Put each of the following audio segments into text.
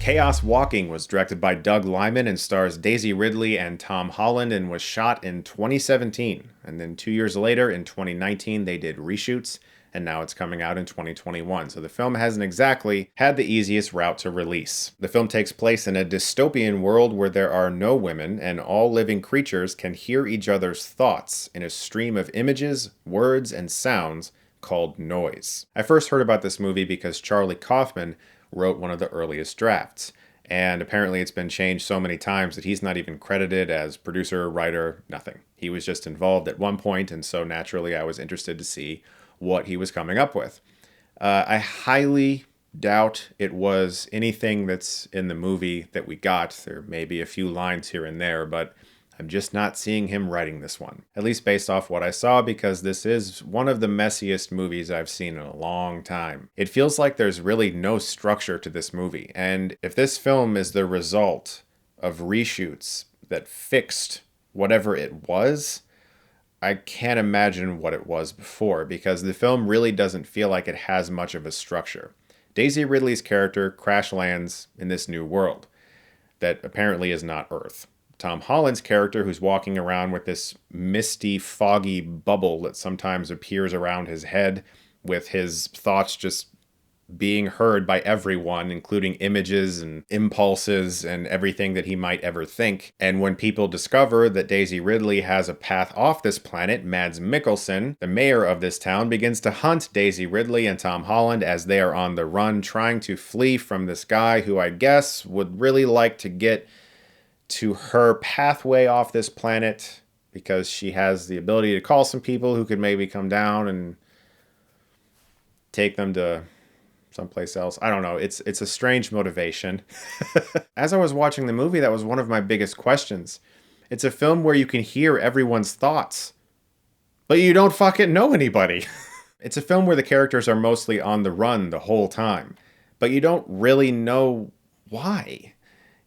Chaos Walking was directed by Doug Liman and stars Daisy Ridley and Tom Holland and was shot in 2017. And then 2 years later, in 2019, they did reshoots, and now it's coming out in 2021. So the film hasn't exactly had the easiest route to release. The film takes place in a dystopian world where there are no women, and all living creatures can hear each other's thoughts in a stream of images, words, and sounds called noise. I first heard about this movie because Charlie Kaufman wrote one of the earliest drafts, and apparently it's been changed so many times that he's not even credited as producer, writer, nothing. He was just involved at one point, and so naturally I was interested to see what he was coming up with. I highly doubt it was anything that's in the movie that we got. There may be a few lines here and there, but I'm just not seeing him writing this one, at least based off what I saw, because this is one of the messiest movies I've seen in a long time. It feels like there's really no structure to this movie, and if this film is the result of reshoots that fixed whatever it was, I can't imagine what it was before, because the film really doesn't feel like it has much of a structure. Daisy Ridley's character crash lands in this new world that apparently is not Earth. Tom Holland's character, who's walking around with this misty, foggy bubble that sometimes appears around his head, with his thoughts just being heard by everyone, including images and impulses and everything that he might ever think. And when people discover that Daisy Ridley has a path off this planet, Mads Mikkelsen, the mayor of this town, begins to hunt Daisy Ridley and Tom Holland as they are on the run, trying to flee from this guy who I guess would really like to get to her pathway off this planet because she has the ability to call some people who could maybe come down and take them to someplace else. I don't know. It's a strange motivation. As I was watching the movie, that was one of my biggest questions. It's a film where you can hear everyone's thoughts, but you don't fucking know anybody. It's a film where the characters are mostly on the run the whole time, but you don't really know why.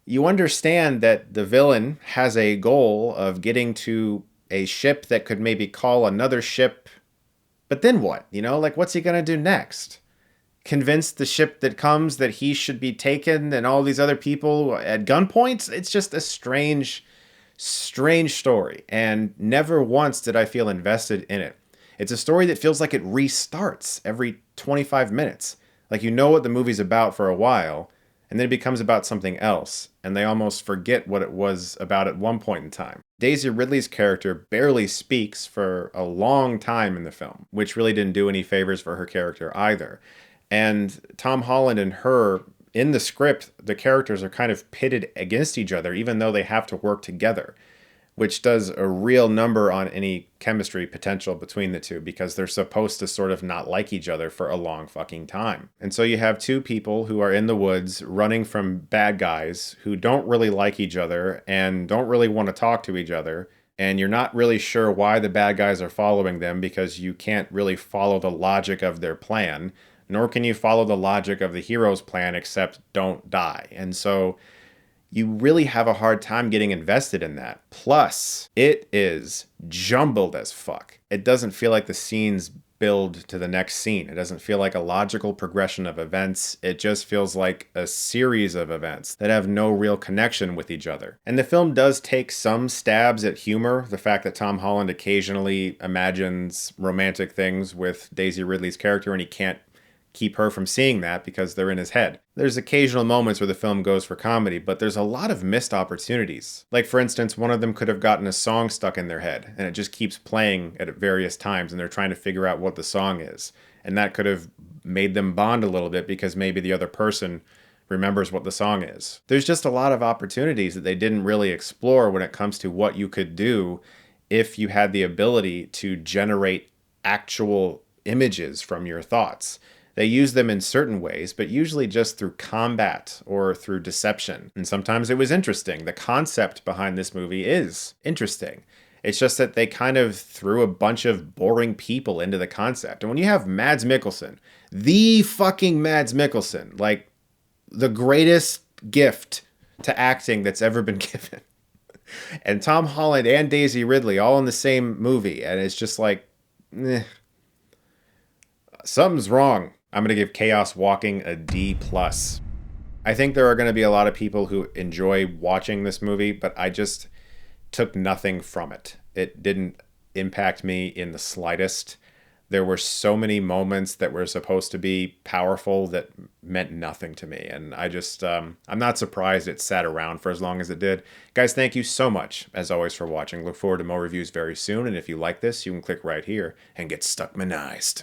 You understand that the villain has a goal of getting to a ship that could maybe call another ship, but then what? Like, what's he gonna do next? Convince the ship that comes that he should be taken and all these other people at gunpoint? It's just a strange story, and never once did I feel invested in it. It's a story that feels like it restarts every 25 minutes. Like, you know what the movie's about for a while, and then it becomes about something else, and they almost forget what it was about at one point in time. Daisy Ridley's character barely speaks for a long time in the film, which really didn't do any favors for her character either. And Tom Holland and her, in the script, the characters are kind of pitted against each other, even though they have to work together, which does a real number on any chemistry potential between the two, because they're supposed to sort of not like each other for a long fucking time. And so you have two people who are in the woods running from bad guys who don't really like each other and don't really want to talk to each other. And you're not really sure why the bad guys are following them, because you can't really follow the logic of their plan, nor can you follow the logic of the hero's plan except don't die. And so you really have a hard time getting invested in that. Plus, it is jumbled as fuck. It doesn't feel like the scenes build to the next scene. It doesn't feel like a logical progression of events. It just feels like a series of events that have no real connection with each other. And the film does take some stabs at humor. The fact that Tom Holland occasionally imagines romantic things with Daisy Ridley's character, and he can't keep her from seeing that because they're in his head. There's occasional moments where the film goes for comedy, but there's a lot of missed opportunities. Like, for instance, one of them could have gotten a song stuck in their head, and it just keeps playing at various times, and they're trying to figure out what the song is. And that could have made them bond a little bit because maybe the other person remembers what the song is. There's just a lot of opportunities that they didn't really explore when it comes to what you could do if you had the ability to generate actual images from your thoughts. They use them in certain ways, but usually just through combat or through deception. And sometimes it was interesting. The concept behind this movie is interesting. It's just that they kind of threw a bunch of boring people into the concept. And when you have Mads Mikkelsen, the fucking Mads Mikkelsen, like the greatest gift to acting that's ever been given, and Tom Holland and Daisy Ridley all in the same movie, and it's just like, something's wrong. I'm going to give Chaos Walking a D+. I think there are going to be a lot of people who enjoy watching this movie, but I just took nothing from it. It didn't impact me in the slightest. There were so many moments that were supposed to be powerful that meant nothing to me. And I'm not surprised it sat around for as long as it did. Guys, thank you so much, as always, for watching. Look forward to more reviews very soon. And if you like this, you can click right here and get Stuckmanized.